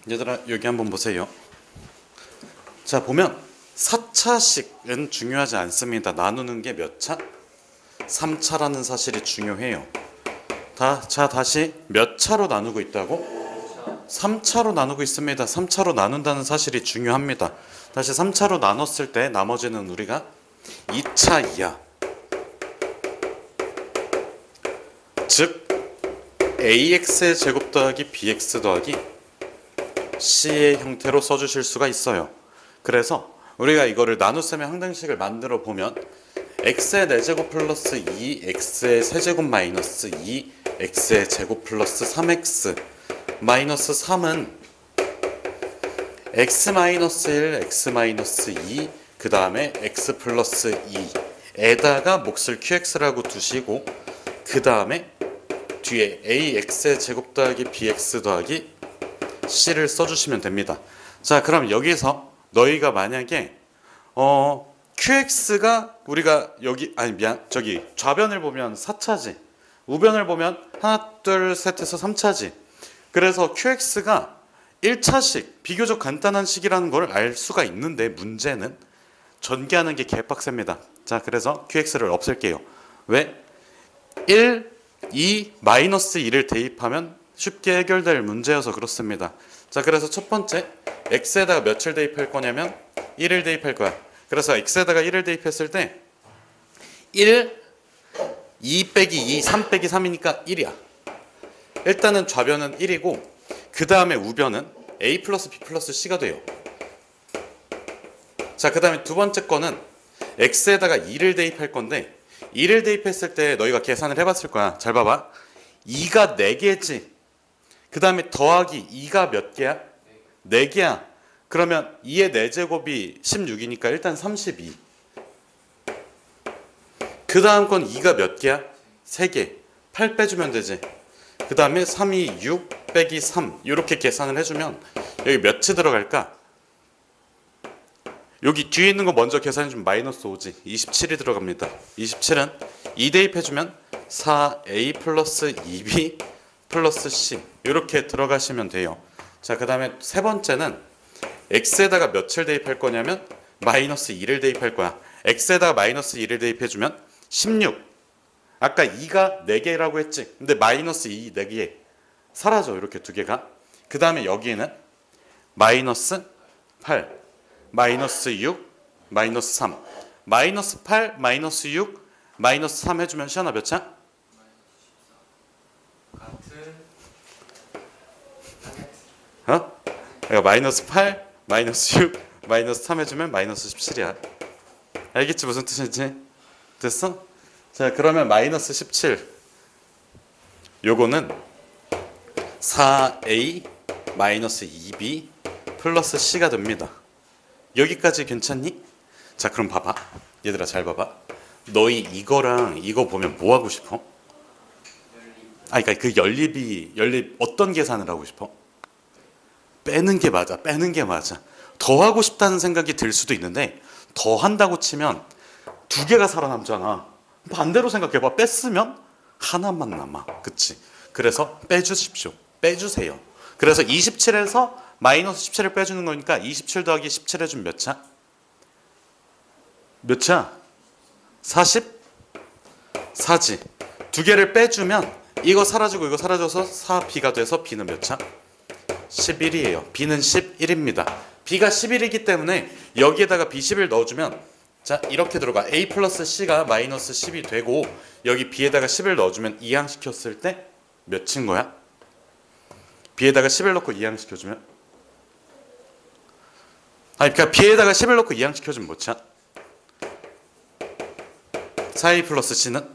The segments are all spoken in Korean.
얘들아 여기 한번 보세요. 자 보면 4차식은 중요하지 않습니다. 나누는 게 몇 차? 3차라는 사실이 중요해요. 자 다시 몇 차로 나누고 있다고? 3차로 나누고 있습니다. 3차로 나눈다는 사실이 중요합니다. 다시 3차로 나눴을 때 나머지는 우리가 2차 이하, 즉 ax의 제곱 더하기 bx 더하기 c의 형태로 써주실 수가 있어요. 그래서 우리가 이거를 나눗셈의 항등식을 만들어 보면 x의 4제곱 플러스 2x의 세제곱 마이너스 2x의 제곱 플러스 3x 마이너스 3은 x 마이너스 1, x 마이너스 2, 그 다음에 x 플러스 2에다가 몫을 qx라고 두시고 그 다음에 뒤에 ax의 제곱 더하기 bx 더하기 c를 써주시면 됩니다. 자 그럼 여기서 너희가 만약에 qx가 우리가 여기 저기 좌변을 보면 4차지, 우변을 보면 하나 둘 셋해서 3차지. 그래서 qx가 1차식 비교적 간단한 식이라는 걸 알 수가 있는데 문제는 전개하는 게 개빡셉니다. 자 그래서 qx를 없앨게요. 왜? 1, 2, 마이너스 2를 대입하면 쉽게 해결될 문제여서 그렇습니다. 자 그래서 첫 번째 x에다가 몇을 대입할 거냐면 1을 대입할 거야. 그래서 x에다가 1을 대입했을 때 1, 2 빼기 2, 3 빼기 3이니까 1이야. 일단은 좌변은 1이고 그 다음에 우변은 a 플러스 b 플러스 c가 돼요. 자 그 다음에 두 번째 거는 x에다가 2를 대입할 건데 2를 대입했을 때 너희가 계산을 해봤을 거야. 잘 봐봐. 2가 4개지. 그 다음에 더하기 2가 몇 개야? 4개야. 그러면 2의 4제곱이 16이니까 일단 32. 그 다음 건 2가 몇 개야? 3개. 8 빼주면 되지. 그 다음에 3이 6 빼기 3 이렇게 계산을 해주면 여기 몇이 들어갈까? 여기 뒤에 있는 거 먼저 계산해주면 마이너스 5지. 27이 들어갑니다. 27은 2 대입해주면 4a 플러스 2b 플러스 c 이렇게 들어가시면 돼요. 자 그 다음에 세 번째는 x에다가 몇을 대입할 거냐면 마이너스 2를 대입할 거야. x에다가 마이너스 2를 대입해주면 16. 아까 2가 4개라고 했지. 근데 마이너스 2 4개 사라져. 이렇게 두 개가. 그 다음에 여기에는 마이너스 8 마이너스 6 마이너스 3 마이너스 8 마이너스 6 마이너스 3 해주면 시연아 몇 차? 그러니까 마이너스 8 마이너스 6 마이너스 3 해주면 마이너스 17이야. 알겠지 무슨 뜻인지? 됐어? 자 그러면 마이너스 17 요거는 4a 마이너스 2b 플러스 c가 됩니다. 여기까지 괜찮니? 자 그럼 봐봐. 얘들아 잘 봐봐. 너희 이거랑 이거 보면 뭐 하고 싶어? 그러니까 그 연립 어떤 계산을 하고 싶어? 빼는 게 맞아. 빼는 게 맞아. 더 하고 싶다는 생각이 들 수도 있는데 더 한다고 치면 두 개가 살아남잖아. 반대로 생각해봐. 뺐으면 하나만 남아. 그치? 그래서 빼주십시오. 빼주세요. 그래서 27에서 마이너스 17을 빼주는 거니까 27 더하기 17 해주면 몇 차? 몇 차? 44지. 두 개를 빼주면 이거 사라지고 이거 사라져서 4b가 돼서 b는 몇 차? 11이에요. b는 11입니다. b가 11이기 때문에 여기에다가 b11 넣어주면 자 이렇게 들어가. a 플러스 c가 마이너스 10이 되고 여기 b에다가 10을 넣어주면 이항시켰을 때 몇인 거야? b에다가 10을 넣고 이항시켜주면 그러니까 b에다가 10을 넣고 이항시켜주면 뭐 차? 4a 플러스 c는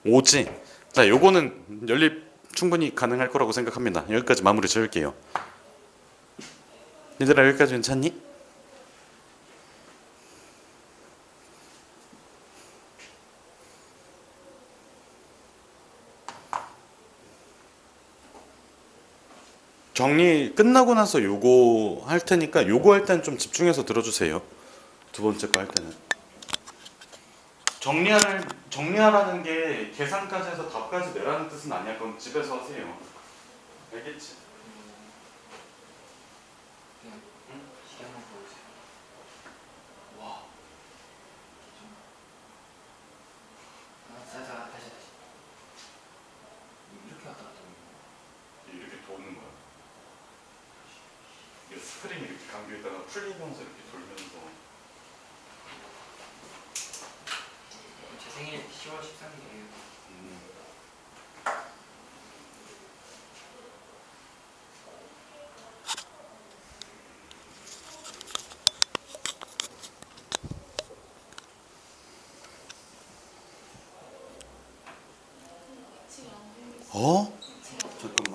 5지. 자 요거는 연립 충분히 가능할 거라고 생각합니다. 여기까지 마무리 지을게요. 얘들아 여기까지 괜찮니? 정리 끝나고 나서 요거 할 테니까 요거 할 때는 좀 집중해서 들어주세요. 두 번째 거 할 때는 정리하라는 게 계산까지 해서 답까지 내라는 뜻은 아니야. 그건 집에서 하세요. 알겠지? 그냥 응? 시계 한번 보여주세요. 와. 자, 다시. 이렇게 왔다 갔다 하는 거야. 이렇게 도는 거야. 이게 스크린이 이렇게 감겨 있다가 풀리면서 이렇게 돌면서. 제 생일 10월 13일이에요. 어? 잠깐만.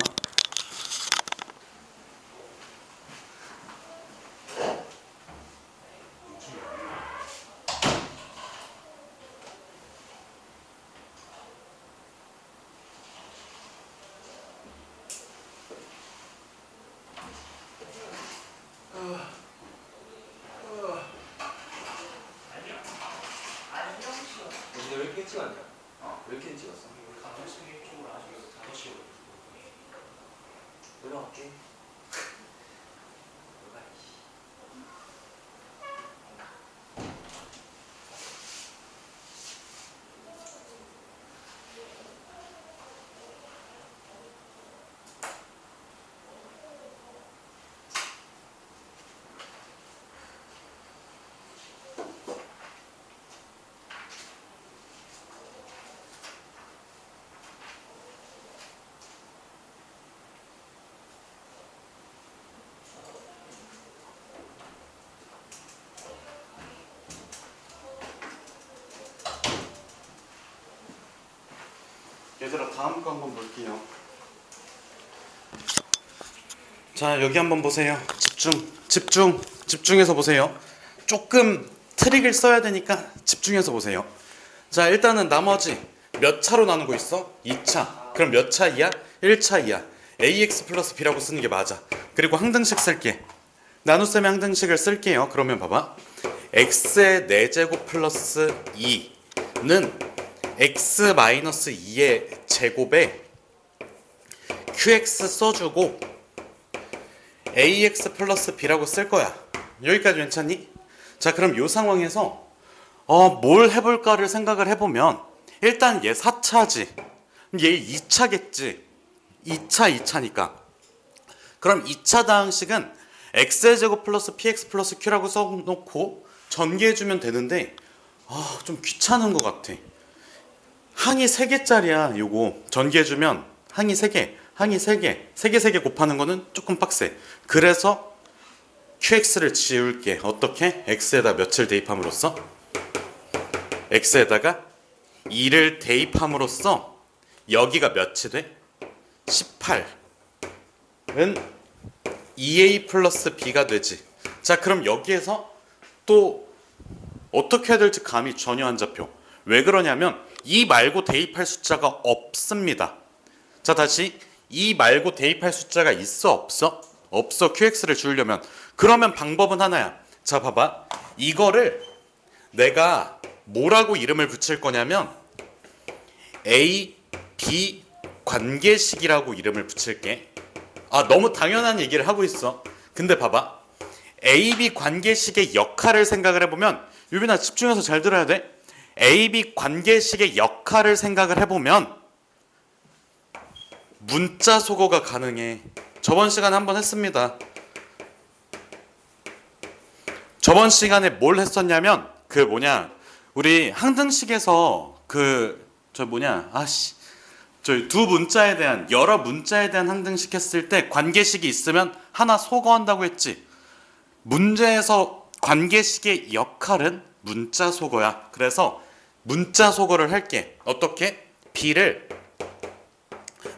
근데 왜 이렇게 일찍 왔냐? 왜 이렇게 일찍 왔어? 우리 가정식이 쪽으로 아직 5시에 내려갈게. 얘들아 다음 거 한번 볼게요. 자 여기 한번 보세요. 집중해서 보세요. 조금 트릭을 써야 되니까 집중해서 보세요. 자 일단은 나머지 몇 차로 나누고 있어? 2차. 그럼 몇 차이야? 1차이야. ax 플러스 b라고 쓰는 게 맞아. 그리고 항등식 쓸게. 나눗셈의 항등식을 쓸게요. 그러면 봐봐. x의 4제곱 플러스 2는 x 마이너스 2의 제곱에 qx 써주고 ax 플러스 b라고 쓸 거야. 여기까지 괜찮니? 자 그럼 이 상황에서 뭘 해볼까를 생각을 해보면 일단 얘 4차지. 얘 2차겠지. 2차니까. 그럼 2차 다항식은 x의 제곱 플러스 px 플러스 q라고 써놓고 전개해주면 되는데 좀 귀찮은 것 같아. 항이 3개짜리야. 요거 전개해주면 항이 3개, 항이 3개, 3개 곱하는 거는 조금 빡세. 그래서 qx를 지울게. 어떻게? x에다 몇을 대입함으로써? x에다가 2를 대입함으로써 여기가 몇이 돼? 18은 2a 플러스 b가 되지. 자 그럼 여기에서 또 어떻게 해야 될지 감이 전혀 안 잡혀. 왜 그러냐면 2 말고 대입할 숫자가 없습니다. 자 다시 2 말고 대입할 숫자가 있어 없어? 없어. qx를 주려면. 그러면 방법은 하나야. 자 봐봐. 이거를 내가 뭐라고 이름을 붙일 거냐면 a, b 관계식이라고 이름을 붙일게. 너무 당연한 얘기를 하고 있어. 근데 봐봐. a, b 관계식의 역할을 생각을 해보면 유빈아 집중해서 잘 들어야 돼. a, b 관계식의 역할을 생각을 해보면 문자 소거가 가능해. 저번 시간에 한번 했습니다. 저번 시간에 뭘 했었냐면 우리 항등식에서 두 문자에 대한 여러 문자에 대한 항등식 했을 때 관계식이 있으면 하나 소거한다고 했지. 문제에서 관계식의 역할은 문자 소거야. 그래서 문자 소거를 할게. 어떻게? b를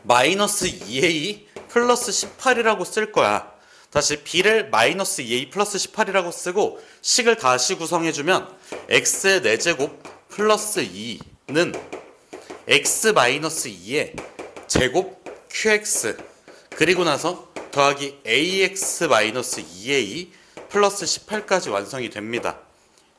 마이너스 2a 플러스 18이라고 쓸 거야. 다시 b를 마이너스 2a 플러스 18이라고 쓰고 식을 다시 구성해주면 x의 4제곱 플러스 2는 x 마이너스 2의 제곱 qx 그리고 나서 더하기 ax 마이너스 2a 플러스 18까지 완성이 됩니다.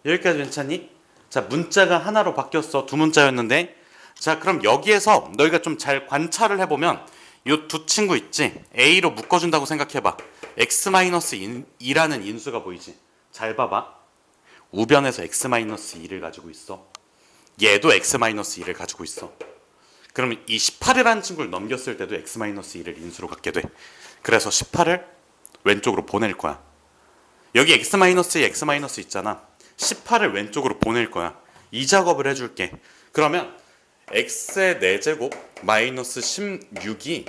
여기까지 괜찮니? 자 문자가 하나로 바뀌었어. 두 문자였는데. 자 그럼 여기에서 너희가 좀 잘 관찰을 해보면 요 두 친구 있지? A로 묶어준다고 생각해봐. x-2라는 인수가 보이지? 잘 봐봐. 우변에서 x-2를 가지고 있어. 얘도 x-2를 가지고 있어. 그러면 이 18이라는 친구를 넘겼을 때도 x-2를 인수로 갖게 돼. 그래서 18을 왼쪽으로 보낼 거야. 여기 x-2, x- 있잖아. 18을 왼쪽으로 보낼 거야. 이 작업을 해줄게. 그러면 x의 4제곱 마이너스 16이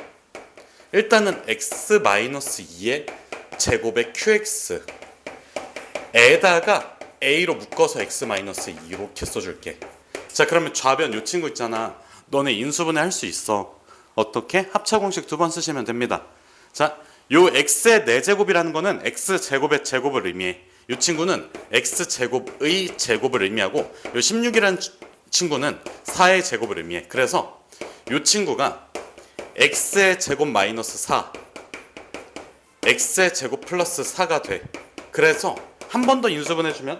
일단은 x-2의 제곱의 qx 에다가 a로 묶어서 x-2 이렇게 써줄게. 자, 그러면 좌변 요 친구 있잖아. 너네 인수분해 할 수 있어. 어떻게? 합차 공식 2번 쓰시면 됩니다. 자, 요 x의 4제곱이라는 거는 x제곱의 제곱을 의미해. 요 친구는 x제곱의 제곱을 의미하고 요 16이라는 친구는 4의 제곱을 의미해. 그래서 요 친구가 x의 제곱 마이너스 4 x의 제곱 플러스 4가 돼. 그래서 한 번 더 인수분해주면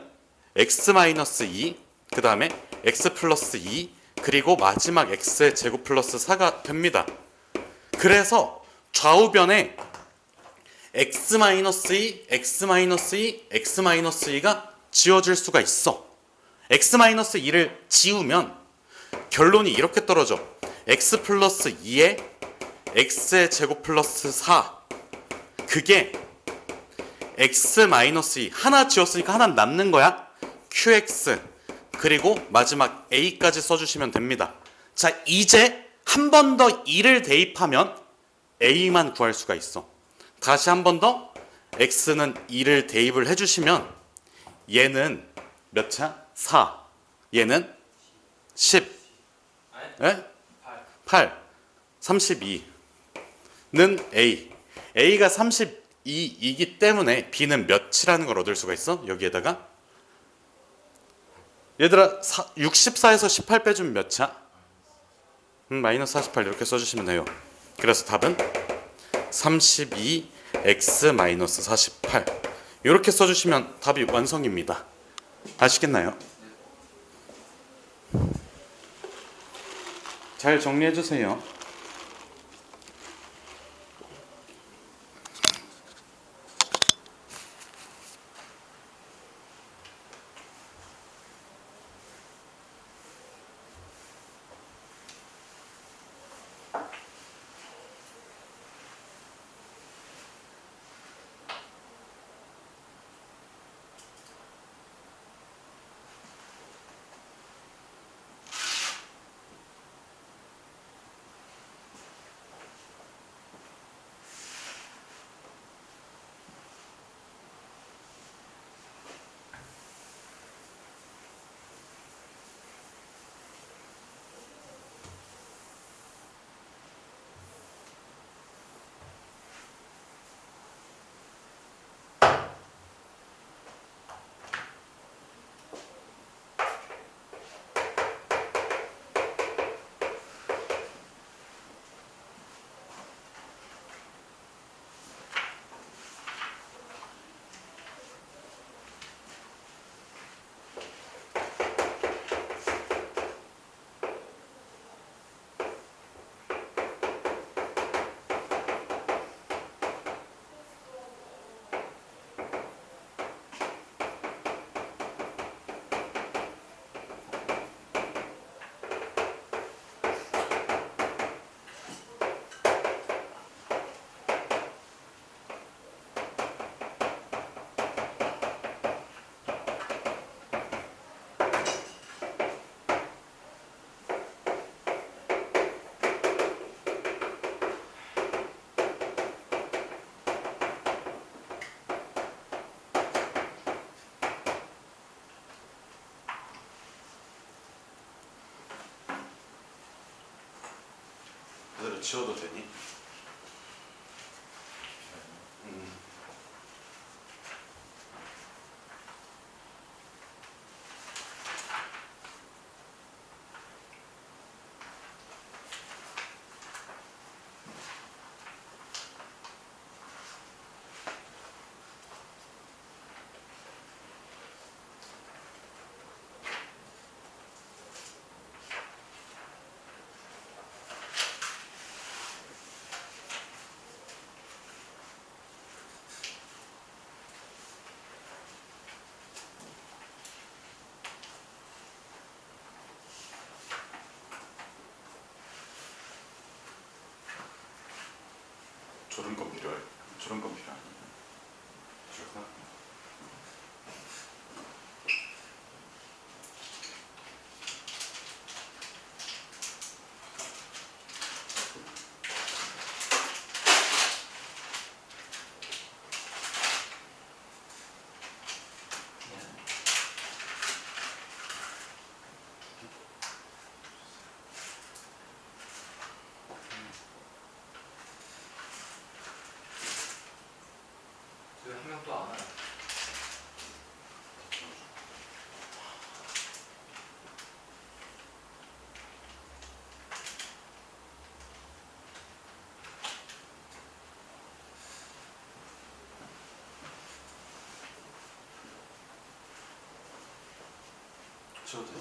x 마이너스 2 그 다음에 x 플러스 2 그리고 마지막 x의 제곱 플러스 4가 됩니다. 그래서 좌우변에 x-2, x-2, x-2가 지워질 수가 있어. x-2를 지우면 결론이 이렇게 떨어져. x 플러스 2에 x의 제곱 플러스 4 그게 x-2 하나 지웠으니까 하나 남는 거야. qx 그리고 마지막 a까지 써주시면 됩니다. 자, 이제 한 번 더 2를 대입하면 a만 구할 수가 있어. 다시 한 번 더 x는 2를 대입을 해주시면 얘는 몇 차? 4 얘는 10 에? 8 32는 a가 32이기 때문에 b는 몇이라는 걸 얻을 수가 있어. 여기에다가 얘들아 64에서 18 빼주면 몇 차? 마이너스 48 이렇게 써주시면 돼요. 그래서 답은 32x 마이너스 48 이렇게 써주시면 답이 완성입니다. 아시겠나요? 잘 정리해 주세요. 그대로 지워도 되니? 저런 건 필요해. 저런 건 필요해. 한 명 또 안 와요. 저도 돼.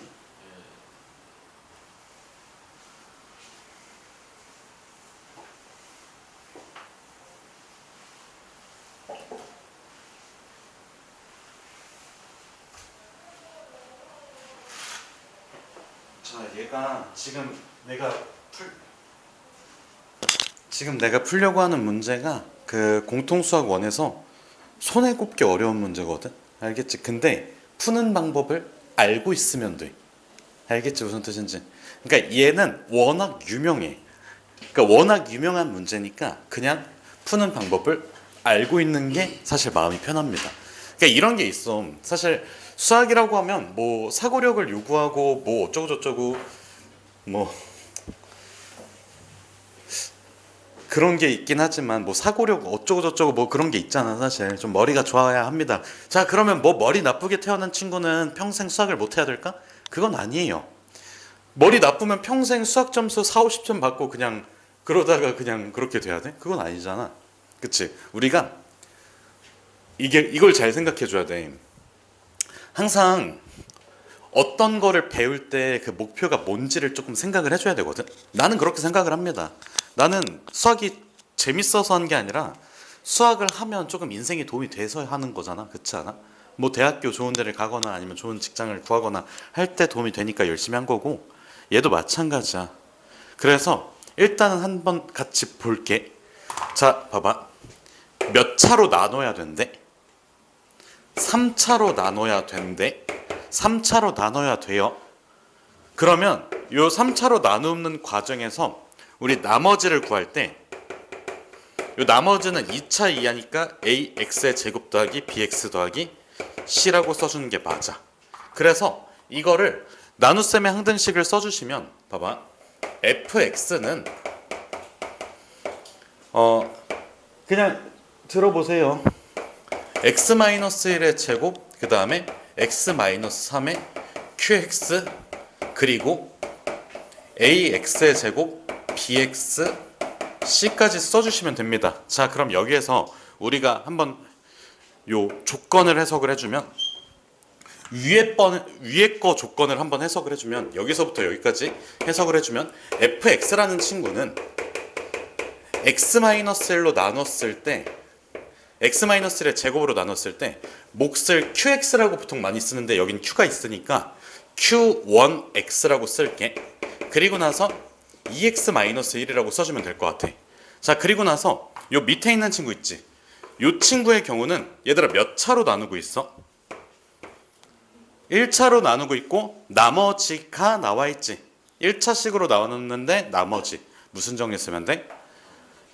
자, 얘가 지금 내가 풀려고 하는 문제가 그 공통수학 원에서 손에 꼽기 어려운 문제거든. 알겠지? 근데 푸는 방법을 알고 있으면 돼. 알겠지? 무슨 뜻인지. 그러니까 얘는 워낙 유명해. 그러니까 워낙 유명한 문제니까 그냥 푸는 방법을 알고 있는 게 사실 마음이 편합니다. 그러니까 이런 게 있어. 사실 수학이라고 하면 뭐 사고력을 요구하고 뭐 어쩌고 저쩌고 뭐 그런 게 있긴 하지만 뭐 사고력 어쩌고 저쩌고 뭐 그런 게 있잖아. 사실 좀 머리가 좋아야 합니다. 자, 그러면 뭐 머리 나쁘게 태어난 친구는 평생 수학을 못 해야 될까? 그건 아니에요. 머리 나쁘면 평생 수학 점수 4, 50점 받고 그냥 그러다가 그냥 그렇게 돼야 돼? 그건 아니잖아. 그치? 우리가 이걸 잘 생각해 줘야 돼. 항상 어떤 거를 배울 때 그 목표가 뭔지를 조금 생각을 해줘야 되거든. 나는 그렇게 생각을 합니다. 나는 수학이 재밌어서 한 게 아니라 수학을 하면 조금 인생에 도움이 돼서 하는 거잖아. 그렇지 않아? 뭐 대학교 좋은 데를 가거나 아니면 좋은 직장을 구하거나 할 때 도움이 되니까 열심히 한 거고, 얘도 마찬가지야. 그래서 일단은 한번 같이 볼게. 자, 봐봐. 몇 차로 나눠야 된대? 3차로 나눠야 된대. 3차로 나눠야 돼요. 그러면 요 3차로 나누는 과정에서 우리 나머지를 구할 때 요 나머지는 2차 이하니까 ax의 제곱 더하기 bx 더하기 c라고 써주는 게 맞아. 그래서 이거를 나눗셈의 항등식을 써주시면 봐봐. fx는 그냥 들어보세요. x-1의 제곱 그 다음에 x-3의 qx 그리고 ax의 제곱 bx c까지 써주시면 됩니다. 자, 그럼 여기에서 우리가 한번 요 조건을 해석을 해주면 위에 거 조건을 한번 해석을 해주면 여기서부터 여기까지 해석을 해주면 fx라는 친구는 x-1로 나눴을 때 x-1의 제곱으로 나눴을 때 몫을 qx라고 보통 많이 쓰는데 여긴 q가 있으니까 q1x라고 쓸게. 그리고 나서 2x-1이라고 써주면 될 것 같아. 자, 그리고 나서 요 밑에 있는 친구 있지? 요 친구의 경우는 얘들아 몇 차로 나누고 있어? 1차로 나누고 있고 나머지가 나와 있지. 1차식으로 나눴는데 나머지 무슨 정리 쓰면 돼?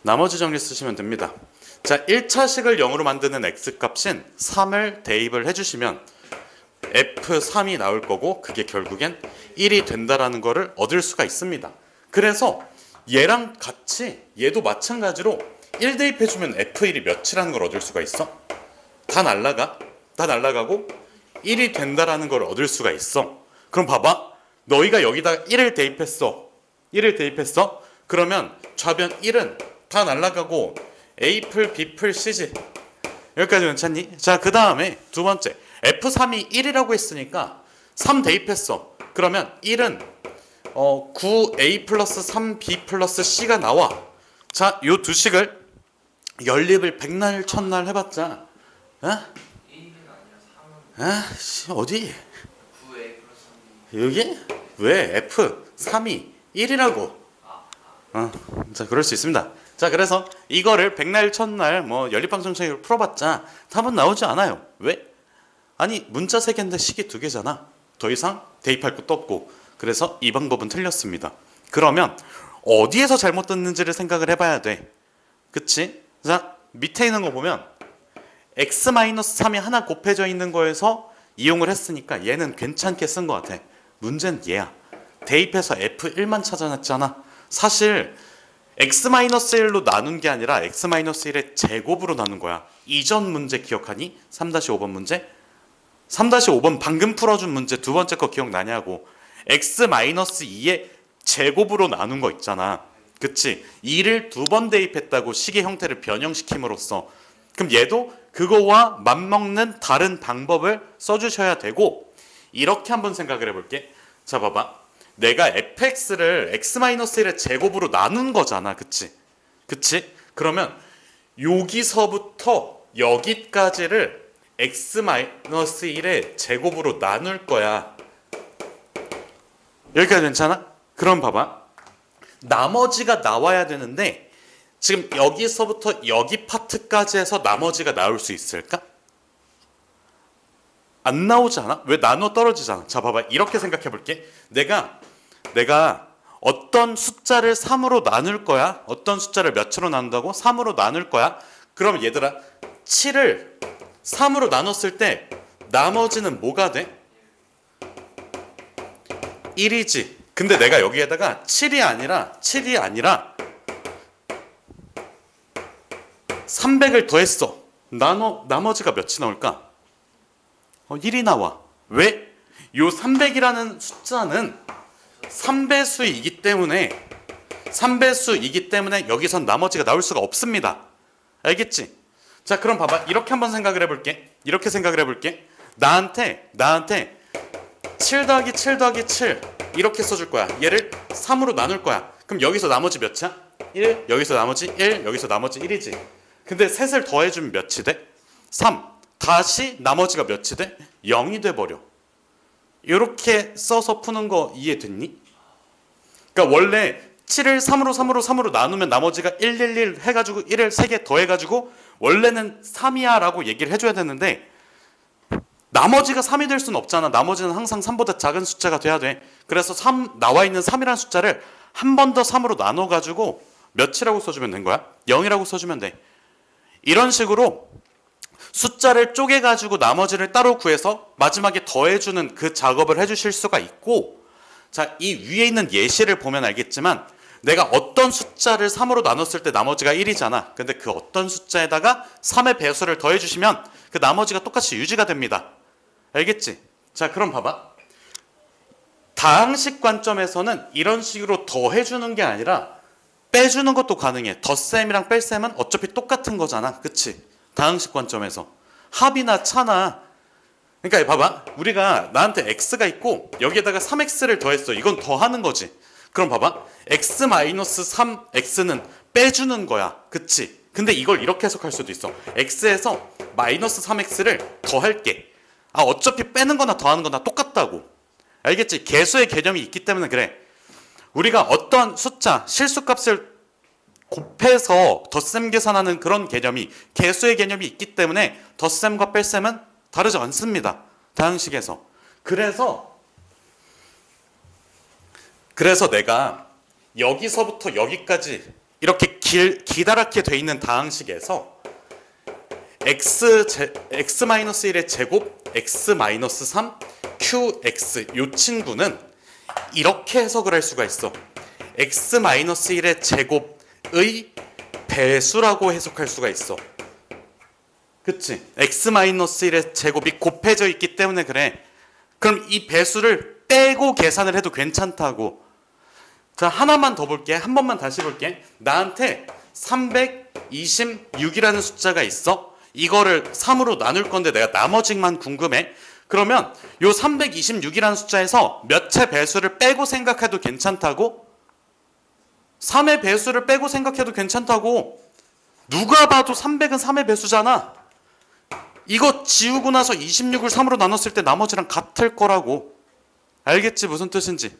나머지 정리 쓰시면 됩니다. 자, 1차식을 0으로 만드는 x값인 3을 대입을 해주시면 f3이 나올 거고 그게 결국엔 1이 된다라는 거를 얻을 수가 있습니다. 그래서 얘랑 같이 얘도 마찬가지로 1 대입해주면 f1이 몇이라는 걸 얻을 수가 있어. 다 날라가고 1이 된다라는 걸 얻을 수가 있어. 그럼 봐봐. 너희가 여기다가 1을 대입했어. 그러면 좌변 1은 다 날라가고 A풀 B풀 C지. 여기까지 괜찮니? 자, 그 다음에 두 번째 F3이 1이라고 했으니까 3 대입했어. 그러면 1은 9A 플러스 3B 플러스 C가 나와. 자, 요 두 식을 연립을 백날 천날 해봤자 1은 아니라 3은 어디? 9A 플러스 3B. 여기? 왜? F3이 1이라고. 자, 그럴 수 있습니다. 자, 그래서 이거를 백날 첫날 뭐 연립방정식으로 풀어봤자 답은 나오지 않아요. 왜? 아니 문자 3개인데 식이 2개잖아. 더 이상 대입할 것도 없고. 그래서 이 방법은 틀렸습니다. 그러면 어디에서 잘못 듣는지를 생각을 해봐야 돼. 그치? 자, 밑에 있는 거 보면 x-3이 하나 곱해져 있는 거에서 이용을 했으니까 얘는 괜찮게 쓴 것 같아. 문제는 얘야. 대입해서 f1만 찾아냈잖아. 사실 x-1로 나눈 게 아니라 x-1의 제곱으로 나눈 거야. 이전 문제 기억하니? 3-5번 문제? 3-5번 방금 풀어준 문제 두 번째 거 기억나냐고. x-2의 제곱으로 나눈 거 있잖아. 그치? 2를 2번 대입했다고 식의 형태를 변형시킴으로써. 그럼 얘도 그거와 맞먹는 다른 방법을 써주셔야 되고, 이렇게 한번 생각을 해볼게. 자 봐봐. 내가 fx를 x-1의 제곱으로 나눈 거잖아. 그치? 그치? 그러면 여기서부터 여기까지를 x-1의 제곱으로 나눌 거야. 여기까지 괜찮아? 그럼 봐봐. 나머지가 나와야 되는데 지금 여기서부터 여기 파트까지 해서 나머지가 나올 수 있을까? 안 나오지 않아? 왜 나눠 떨어지잖아. 자 봐봐. 이렇게 생각해 볼게. 내가 어떤 숫자를 3으로 나눌 거야. 어떤 숫자를 몇으로 나눈다고? 3으로 나눌 거야. 그럼 얘들아 7을 3으로 나눴을 때 나머지는 뭐가 돼? 1이지. 근데 내가 여기에다가 7이 아니라 300을 더했어. 나머지가 몇이 나올까? 1이 나와. 왜? 요 300이라는 숫자는 3배수이기 때문에 여기선 나머지가 나올 수가 없습니다. 알겠지? 자, 그럼 봐봐. 이렇게 한번 생각을 해볼게. 나한테 7 더하기 7 더하기 7 이렇게 써줄 거야. 얘를 3으로 나눌 거야. 그럼 여기서 나머지 몇이야? 1, 여기서 나머지 1, 여기서 나머지 1이지. 근데 셋을 더해주면 몇이 돼? 3. 다시 나머지가 몇이 돼? 0이 돼버려. 이렇게 써서 푸는 거 이해됐니? 그러니까 원래 7을 3으로 나누면 나머지가 1, 1, 1 해가지고 1을 3개 더해가지고 원래는 3이야 라고 얘기를 해줘야 되는데 나머지가 3이 될 수는 없잖아. 나머지는 항상 3보다 작은 숫자가 돼야 돼. 그래서 나와 있는 3이라는 숫자를 한 번 더 3으로 나눠가지고 몇이라고 써주면 된 거야? 0이라고 써주면 돼. 이런 식으로 숫자를 쪼개가지고 나머지를 따로 구해서 마지막에 더해주는 그 작업을 해주실 수가 있고, 자, 이 위에 있는 예시를 보면 알겠지만 내가 어떤 숫자를 3으로 나눴을 때 나머지가 1이잖아. 근데 그 어떤 숫자에다가 3의 배수를 더해주시면 그 나머지가 똑같이 유지가 됩니다. 알겠지? 자, 그럼 봐봐. 다항식 관점에서는 이런 식으로 더해주는 게 아니라 빼주는 것도 가능해. 덧셈이랑 뺄셈은 어차피 똑같은 거잖아. 그치? 다항식 관점에서. 합이나 차나. 그러니까 봐봐. 우리가 나한테 x가 있고 여기에다가 3x를 더했어. 이건 더하는 거지. 그럼 봐봐. x-3x는 빼주는 거야. 그치? 근데 이걸 이렇게 해석할 수도 있어. x에서 마이너스 3x를 더할게. 어차피 빼는 거나 더하는 거나 똑같다고. 알겠지? 계수의 개념이 있기 때문에 그래. 우리가 어떤 숫자, 실수값을 곱해서 덧셈 계산하는 그런 개념이, 계수의 개념이 있기 때문에 덧셈과 뺄셈은 다르지 않습니다. 다항식에서. 그래서 내가 여기서부터 여기까지 이렇게 기다랗게 돼 있는 다항식에서 x-1의 제곱, x-3, qx 요 친구는 이렇게 해석을 할 수가 있어. x-1의 제곱의 배수라고 해석할 수가 있어. 그치? x-1의 제곱이 곱해져 있기 때문에 그래. 그럼 이 배수를 빼고 계산을 해도 괜찮다고. 자, 하나만 더 볼게. 한 번만 다시 볼게. 나한테 326이라는 숫자가 있어. 이거를 3으로 나눌 건데 내가 나머지만 궁금해. 그러면 요 326이라는 숫자에서 몇의 배수를 빼고 생각해도 괜찮다고? 3의 배수를 빼고 생각해도 괜찮다고. 누가 봐도 300은 3의 배수잖아. 이거 지우고 나서 26을 3으로 나눴을 때 나머지랑 같을 거라고. 알겠지? 무슨 뜻인지.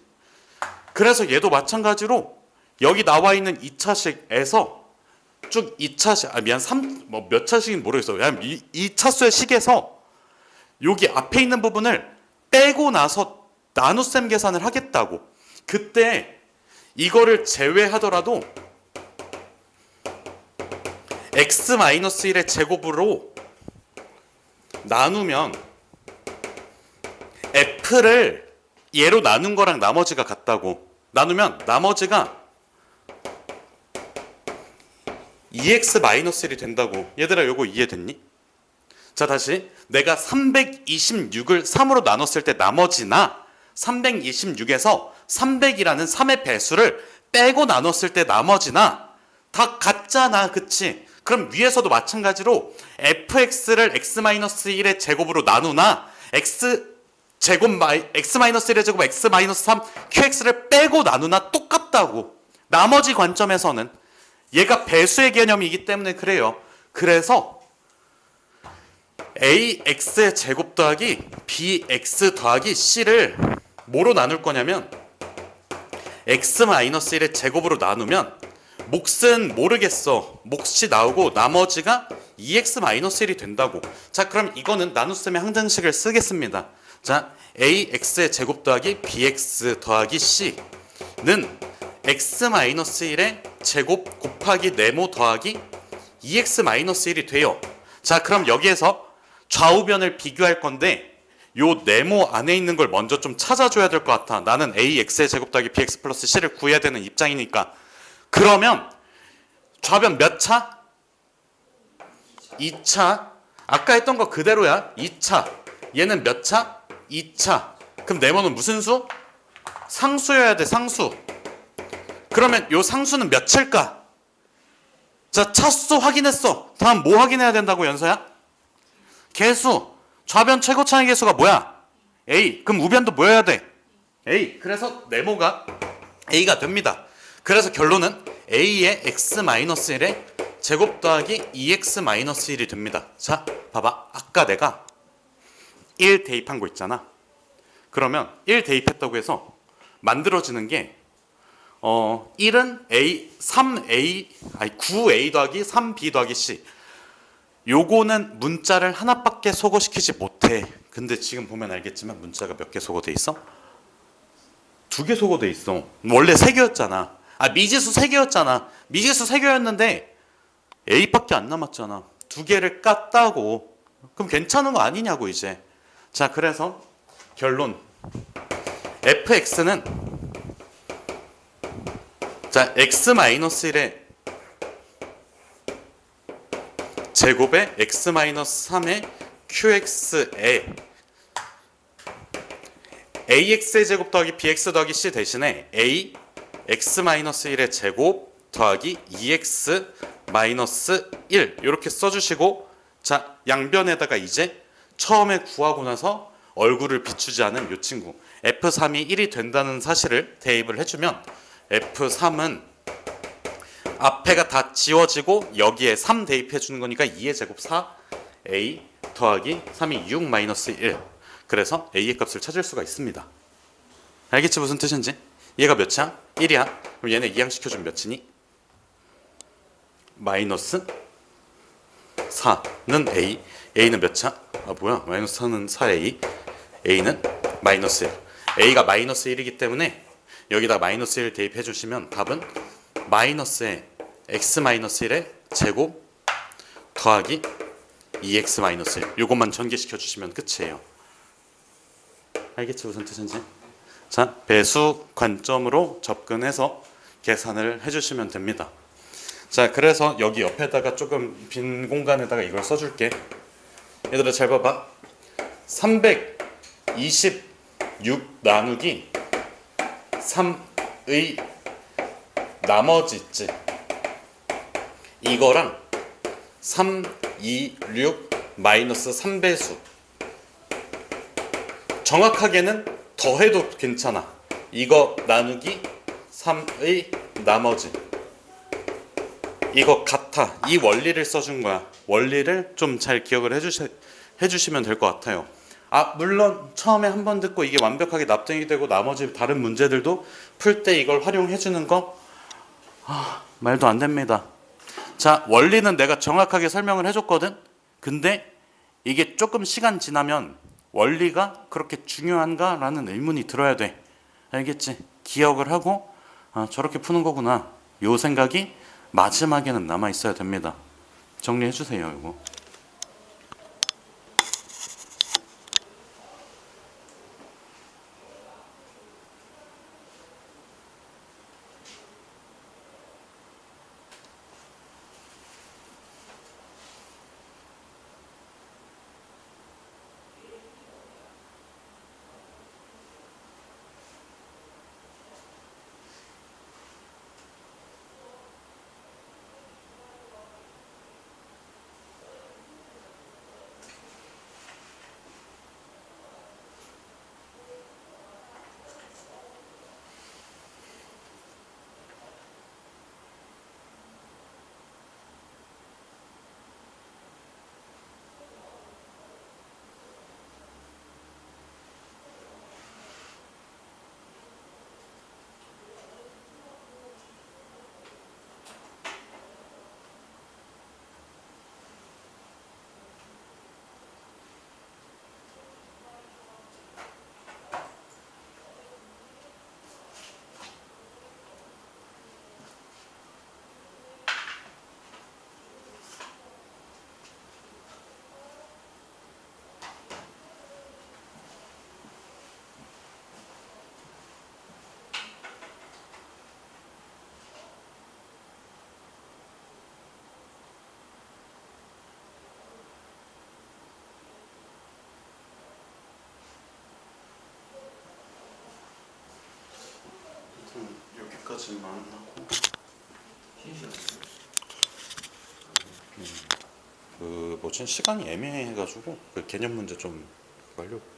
그래서 얘도 마찬가지로 여기 나와 있는 2차식에서 쭉 2차식 미안 3 뭐 몇 차식인 모르겠어. 왜냐면 이 차수의 식에서 여기 앞에 있는 부분을 빼고 나서 나눗셈 계산을 하겠다고. 그때 이거를 제외하더라도 x-1의 제곱으로 나누면 f를 얘로 나눈 거랑 나머지가 같다고. 나누면 나머지가 2x-1이 된다고. 얘들아 요거 이해됐니? 자 다시 내가 326을 3으로 나눴을 때 나머지나 326에서 300이라는 3의 배수를 빼고 나눴을 때 나머지나 다 같잖아. 그치? 그럼 위에서도 마찬가지로 fx를 x-1의 제곱으로 나누나 x-1의 제곱 x-3 qx를 빼고 나누나 똑같다고. 나머지 관점에서는 얘가 배수의 개념이기 때문에 그래요. 그래서 ax의 제곱 더하기 bx 더하기 c를 뭐로 나눌 거냐면 x-1의 제곱으로 나누면 몫은 모르겠어. 몫이 나오고 나머지가 2x-1이 된다고. 자 그럼 이거는 나눗셈의 항등식을 쓰겠습니다. 자 ax의 제곱 더하기 bx 더하기 c는 x-1의 제곱 곱하기 네모 더하기 2x-1이 돼요. 자 그럼 여기에서 좌우변을 비교할 건데 요 네모 안에 있는 걸 먼저 좀 찾아줘야 될 것 같아. 나는 ax의 제곱 더하기 bx 플러스 c를 구해야 되는 입장이니까. 그러면 좌변 몇 차? 2차. 아까 했던 거 그대로야. 2차. 얘는 몇 차? 2차. 그럼 네모는 무슨 수? 상수여야 돼. 상수. 그러면 요 상수는 몇일까? 자 차수 확인했어. 다음 뭐 확인해야 된다고 연서야? 개수. 좌변 최고차의 개수가 뭐야? A. 그럼 우변도 뭐여야 돼? A. 그래서 네모가 A가 됩니다. 그래서 결론은 A의 x-1의 제곱 더하기 2x-1이 됩니다. 자 봐봐. 아까 내가 1 대입한 거 있잖아. 그러면 1 대입했다고 해서 만들어지는 게 1은 A, 3A, 아니 9A 더하기 3B 더하기 C. 요거는 문자를 하나밖에 소거시키지 못해. 근데 지금 보면 알겠지만 문자가 몇 개 소거돼 있어? 2개 소거돼 있어. 원래 3개였잖아. 미지수 3개였잖아. 미지수 3개였는데 A밖에 안 남았잖아. 2개를 깠다고. 그럼 괜찮은 거 아니냐고 이제. 자 그래서 결론. fx는 자 x-1의 제곱에 x-3의 qx에 ax의 제곱 더하기 bx 더하기 c 대신에 a x-1의 제곱 더하기 2x-1 이렇게 써주시고 자 양변에다가 이제 처음에 구하고 나서 얼굴을 비추지 않은 이 친구 f3이 1이 된다는 사실을 대입을 해주면 f3은 앞에가 다 지워지고 여기에 3 대입해 주는 거니까 2의 제곱 4 a 더하기 3이 6 마이너스 1. 그래서 a의 값을 찾을 수가 있습니다. 알겠지 무슨 뜻인지? 얘가 몇이야? 1이야. 그럼 얘네 이항시켜주면 몇이니? 마이너스 4는 a. a는 몇이야? 뭐야? 마이너스 4는 4a. a는 마이너스 1. a가 마이너스 1이기 때문에 여기다 마이너스 1 대입해 주시면 답은 마이너스에 x-1의 제곱 더하기 2x-1 요것만 전개시켜 주시면 끝이에요. 알겠지 무슨 뜻인지? 자 배수 관점으로 접근해서 계산을 해주시면 됩니다. 자 그래서 여기 옆에다가 조금 빈 공간에다가 이걸 써줄게. 얘들아 잘 봐봐. 326 나누기 3의 나머지 있지. 이거랑 3, 2, 6 마이너스 3배수 정확하게는 더해도 괜찮아. 이거 나누기 3의 나머지 이거 같아. 이 원리를 써준 거야. 원리를 좀 잘 기억을 해주시면 될 것 같아요. 물론 처음에 한 번 듣고 이게 완벽하게 납득이 되고 나머지 다른 문제들도 풀 때 이걸 활용해 주는 거 말도 안 됩니다. 자, 원리는 내가 정확하게 설명을 해줬거든. 근데 이게 조금 시간 지나면 원리가 그렇게 중요한가라는 의문이 들어야 돼. 알겠지? 기억을 하고 저렇게 푸는 거구나. 요 생각이 마지막에는 남아 있어야 됩니다. 정리해 주세요, 이거. 여기까지만 하고 그 뭐지 시간이 애매해가지고 그 개념 문제 좀 하려고.